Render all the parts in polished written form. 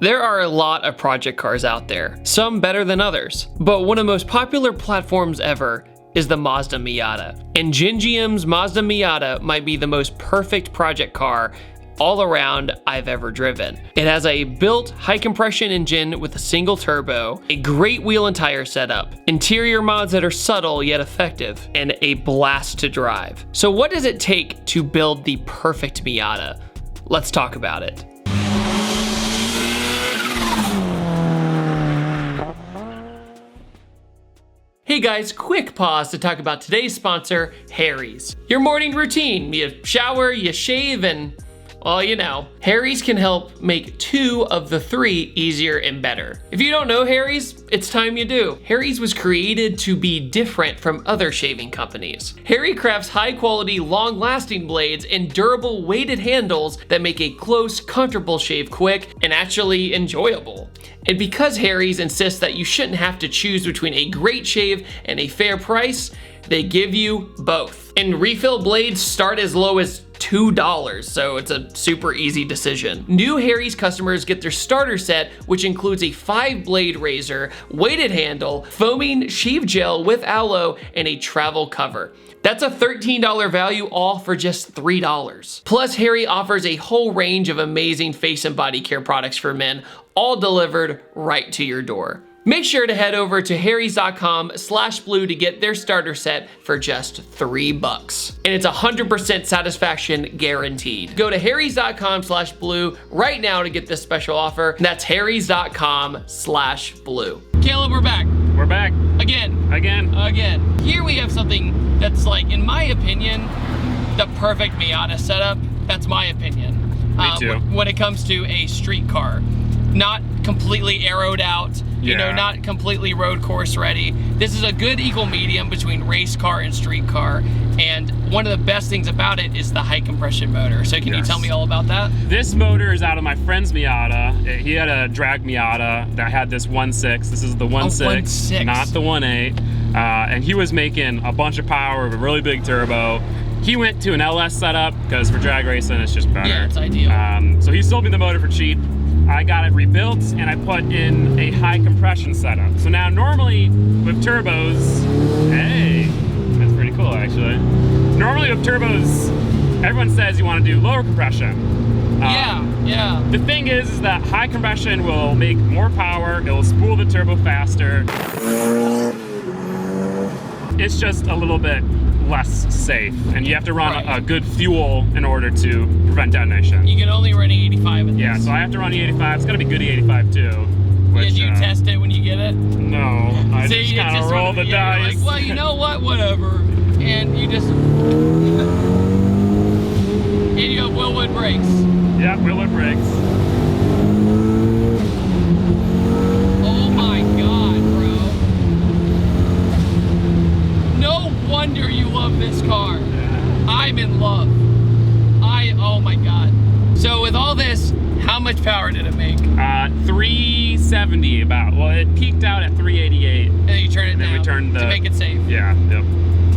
There are a lot of project cars out there, some better than others, but one of the most popular platforms ever is the Mazda Miata. And Gingium's Mazda Miata might be the most perfect project car all around I've ever driven. It has a built high compression engine with a single turbo, a great wheel and tire setup, interior mods that are subtle yet effective, and a blast to drive. So what does it take to build the perfect Miata? Let's talk about it. Hey guys, quick pause to talk about today's sponsor, Harry's. Your morning routine, you shower, you shave, and well, you know, Harry's can help make 2 of the 3 easier and better. If you don't know Harry's, it's time you do. Harry's was created to be different from other shaving companies. Harry crafts high quality, long lasting blades and durable weighted handles that make a close, comfortable shave quick and actually enjoyable. And because Harry's insists that you shouldn't have to choose between a great shave and a fair price, they give you both. And refill blades start as low as $2, so it's a super easy decision. New Harry's customers get their starter set, which includes a 5-blade razor, weighted handle, foaming shave gel with aloe, and a travel cover. That's a $13 value, all for just $3. Plus, Harry offers a whole range of amazing face and body care products for men, all delivered right to your door. Make sure to head over to harrys.com/blue to get their starter set for just $3. And it's 100% satisfaction guaranteed. Go to harrys.com/blue right now to get this special offer. That's harrys.com/blue. Caleb, we're back. We're back. Again. Here we have something that's, like, in my opinion, the perfect Miata setup. That's my opinion. Me too. When it comes to a street car. Not completely arrowed out, you know, not completely road course ready. This is a good equal medium between race car and street car. And one of the best things about it is the high compression motor. So can you tell me all about that? This motor is out of my friend's Miata. He had a drag Miata that had this 1.6. This is the 1.6, not the 1.8. And he was making a bunch of power with a really big turbo. He went to an LS setup because for drag racing, it's just better. Yeah, it's ideal. So he sold me the motor for cheap. I got it rebuilt and I put in a high compression setup. So now normally with turbos, hey, that's pretty cool actually. Normally with turbos, everyone says you want to do lower compression. Yeah. The thing is that high compression will make more power, it will spool the turbo faster. It's just a little bit less safe, and you have to run a good fuel in order to prevent detonation. You can only run E85 in this. Yeah, so I have to run E85. It's gotta be good E85 too. Which, Did you test it when you get it? No, I just kind of roll the dice. Like, well, you know what? Whatever. And you just... and you have Willwood brakes. Yeah, Willwood brakes. Oh my God, bro. No wonder you love this car. Yeah. I'm in love. Oh my God. So with all this, how much power did it make? 370 about. Well, it peaked out at 388. And then you turn it down we turned to make it safe. Yeah, yep.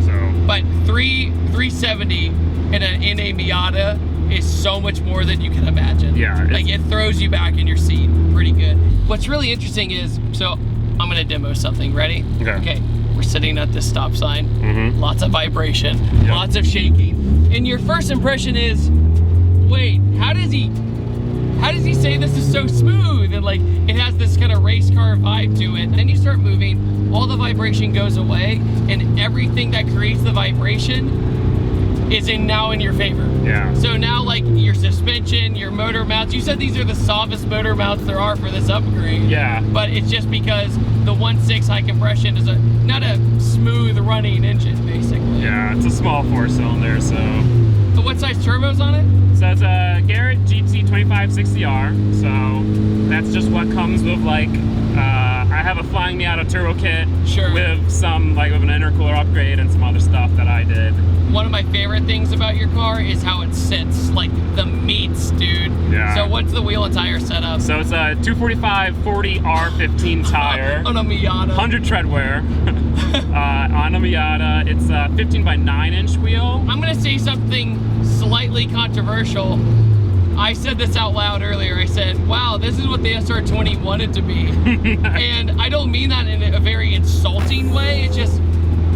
So. But 370 in a Miata is so much more than you can imagine. Yeah. Like, it throws you back in your seat pretty good. What's really interesting is, so I'm gonna demo something. Ready? Okay. We're sitting at this stop sign. Mm-hmm. Lots of vibration, lots of shaking. And your first impression is, wait, how does he say this is so smooth? And like, it has this kind of race car vibe to it. And then you start moving, all the vibration goes away, and everything that creates the vibration is now in your favor. Yeah. So now, like, your suspension, your motor mounts, you said these are the softest motor mounts there are for this upgrade. Yeah. But it's just because the 1.6 high compression is not a smooth running engine, basically. Yeah, it's a small 4-cylinder, so. What size turbo's on it? So it's a Garrett GT 2560R. So that's just what comes with, like, I have a Flying Miata turbo kit with some, like, with an intercooler upgrade and some other stuff that I did. One of my favorite things about your car is how it sits, like the meats, dude. Yeah. So what's the wheel and tire setup? So it's a 245/40 R15 tire. On a Miata. 100 tread wear. On a Miata, it's a 15 by 9 inch wheel. I'm gonna say something slightly controversial. I said this out loud earlier. I said, wow, this is what the SR20 wanted to be. And I don't mean that in a very insulting way. It's just,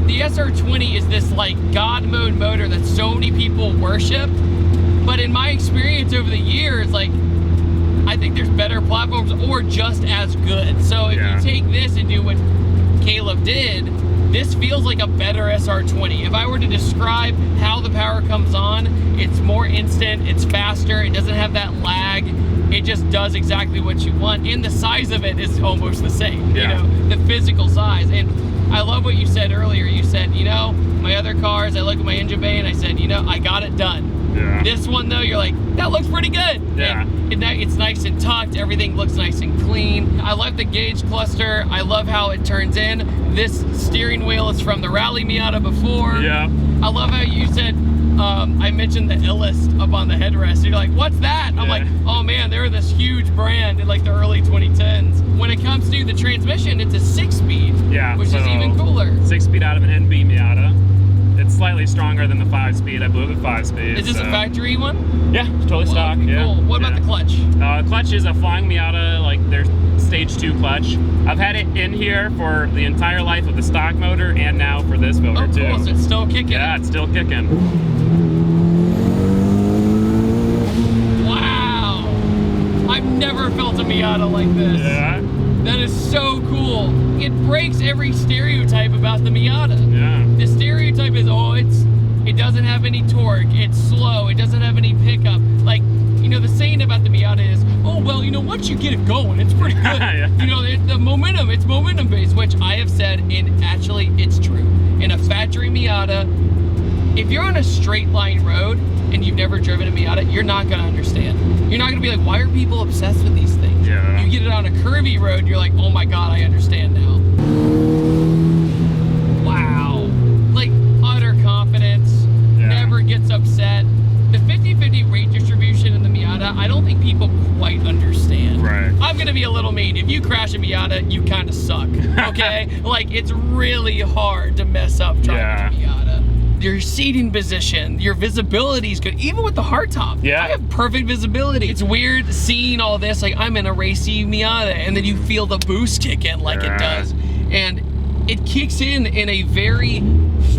the SR20 is this like God mode motor that so many people worship. But in my experience over the years, like, I think there's better platforms or just as good. So if you take this and do what Caleb did, this feels like a better SR20. If I were to describe how the power comes on, it's more instant, it's faster, it doesn't have that lag, it just does exactly what you want, and the size of it is almost the same, you know, the physical size. And I love what you said earlier. You said, you know, my other cars, I look at my engine bay and I said, you know, I got it done. Yeah. This one though, you're like, that looks pretty good. Yeah. And it's nice and tucked, everything looks nice and clean. I like the gauge cluster, I love how it turns in. This steering wheel is from the Rally Miata before. Yeah. I love how you said, I mentioned the Illust up on the headrest. You're like, what's that? I'm like, oh man, they were this huge brand in like the early 2010s. When it comes to the transmission, it's a 6-speed, which is even cooler. 6-speed out of an NB Miata. It's slightly stronger than the 5-speed. I blew the 5-speed. Is this a factory one? Yeah, totally stock. Cool. What about the clutch? Clutch is a Flying Miata, like their stage 2 clutch. I've had it in here for the entire life of the stock motor and now for this motor too. Cool. So it's still kicking. Yeah, it's still kicking. Wow. I've never felt a Miata like this. Yeah. That is so cool. It breaks every stereotype about the Miata. Yeah. The stereotype is, oh, it doesn't have any torque, it's slow, it doesn't have any pickup. Like, you know, the saying about the Miata is, oh, well, you know, once you get it going, it's pretty good. You know, the momentum, it's momentum based, which I have said, and actually it's true. In a factory Miata, if you're on a straight line road and you've never driven a Miata, you're not gonna understand. You're not gonna be like, why are people obsessed with these things? Yeah. You get it on a curvy road, you're like, oh my God, I understand now. Wow. Like, utter confidence, never gets upset. The 50-50 rate distribution in the Miata, I don't think people quite understand. Right. I'm gonna be a little mean. If you crash a Miata, you kind of suck, okay? Like, it's really hard to mess up driving a Miata. Your seating position, your visibility is good, even with the hardtop. Yeah. I have perfect visibility. It's weird seeing all this, like I'm in a racy Miata, and then you feel the boost kick in like it does. And it kicks in a very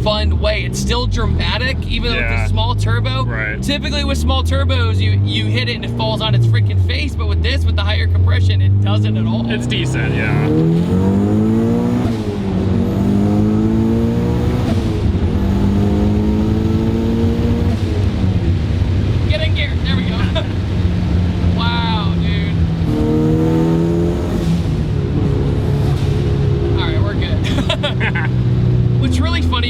fun way. It's still dramatic, even with the small turbo. Right. Typically with small turbos, you hit it and it falls on its freaking face, but with this, with the higher compression, it doesn't at all. It's decent, yeah.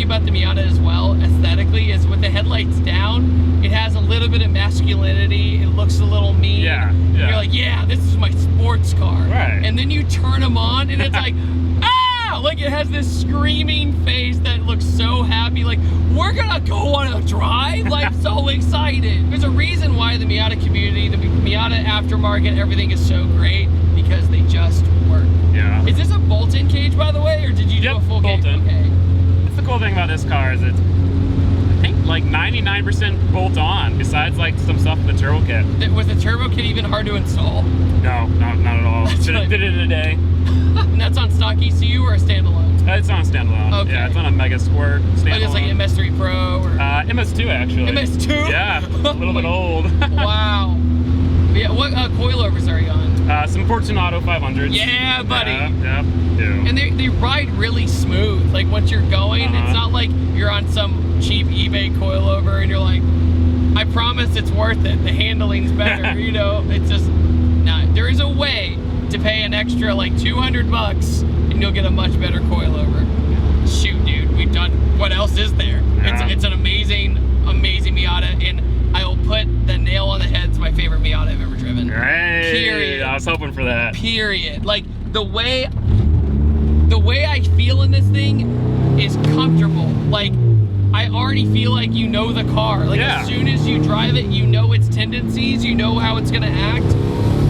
About the Miata as well, aesthetically, is with the headlights down, it has a little bit of masculinity, it looks a little mean. You're like, yeah, this is my sports car. Right. And then you turn them on and it's like, ah! Like it has this screaming face that looks so happy, like, we're gonna go on a drive? Like, so excited. There's a reason why the Miata community, the Miata aftermarket, everything is so great, because they just work. Yeah. Is this a bolt-in cage, by the way, or did you do a full cage? Okay. The cool thing about this car is it's, I think, like 99% bolt on, besides like some stuff with the turbo kit. Was the turbo kit even hard to install? No, not at all. Did it in a day. And that's on stock ECU or a standalone? It's on a standalone. Okay. Yeah, it's on a Mega Squirt standalone. Like it's like MS3 Pro or? MS2 actually. MS2? Yeah, a little bit old. Wow. Yeah, what coilovers are you on? Some Fortunato 500s. Yeah, buddy. Yeah. And they ride really smooth. Like once you're going, it's not like you're on some cheap eBay coilover and you're like, I promise it's worth it. The handling's better, you know? It's just, nah, there is a way to pay an extra like 200 bucks and you'll get a much better coilover. Shoot, dude, we've done, what else is there? Yeah. It's an amazing, amazing Miata, and I will put the nail on the head. It's my favorite Miata I've ever driven. Hey, period. I was hoping for that. Period. Like the way I feel in this thing is comfortable. Like I already feel like you know the car. Like as soon as you drive it, you know its tendencies, you know how it's gonna act.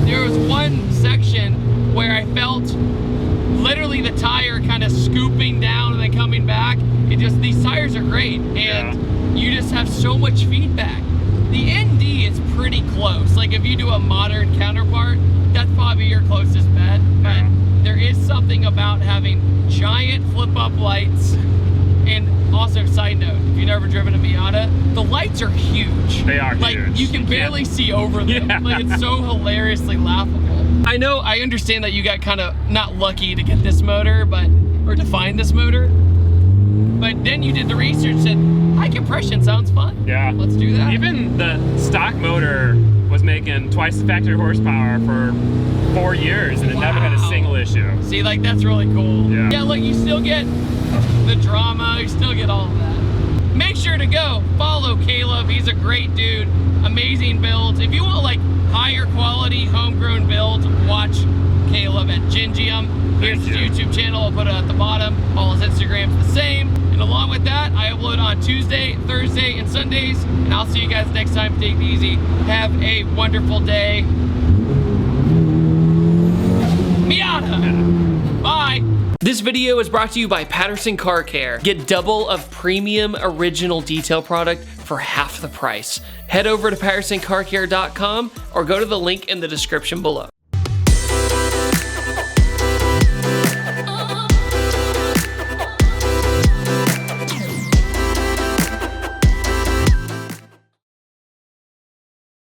There was one section where I felt literally the tire kind of scooping down and then coming back. These tires are great, and you just have so much feedback. The ND is pretty close. Like if you do a modern counterpart, that's probably your closest bet. But there is something about having giant flip-up lights. And also, side note, if you've never driven a Miata, the lights are huge. They are like, huge. You can barely see over them. Yeah. Like, it's so hilariously laughable. I understand that you got kind of not lucky to get this motor, or to find this motor. But then you did the research and said, high compression sounds fun. Yeah. Let's do that. Even the stock motor was making twice the factory horsepower for 4 years and it never had a single issue. See, like, that's really cool. Yeah. Yeah, look, you still get the drama, you still get all of that. Make sure to go follow Caleb. He's a great dude, amazing builds. If you want like higher quality homegrown builds, watch Caleb at Gingium. Here's his YouTube channel, I'll put it at the bottom. All his Instagram's the same. And along with that, I upload on Tuesday, Thursday, and Sundays. And I'll see you guys next time. Take it easy. Have a wonderful day. Miata! Bye! This video is brought to you by Patterson Car Care. Get double of premium original detail product for half the price. Head over to PattersonCarCare.com or go to the link in the description below.